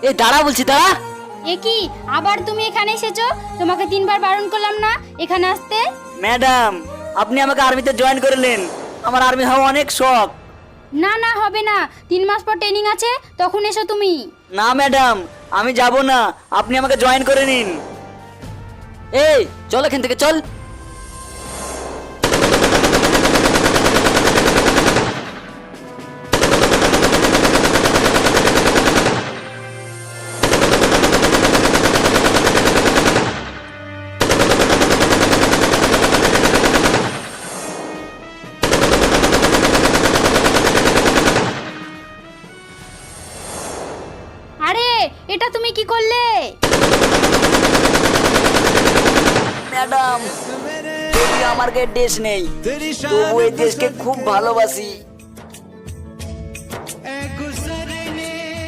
এ দাঁড়া বলছি, দাঁড়া। এ কি আবার তুমি এখানে এসেছো? তোমাকে 3বার বারণ করলাম না এখানে আসতে? ম্যাডাম, আপনি আমাকে আর্মিতে জয়েন করলেন, আমার আর্মি হওয়া অনেক শখ। না না, হবে না, 3 মাস পর ট্রেনিং আছে, তখন এসো তুমি। না ম্যাডাম, আমি যাব না, আপনি আমাকে জয়েন করে নিন। এই চল এখান থেকে, চল। আরে এটা তুমি কি করলে? ম্যাডাম, যদি আমার গায়ে দেশ নেই, তবু এই দেশকে খুব ভালোবাসি।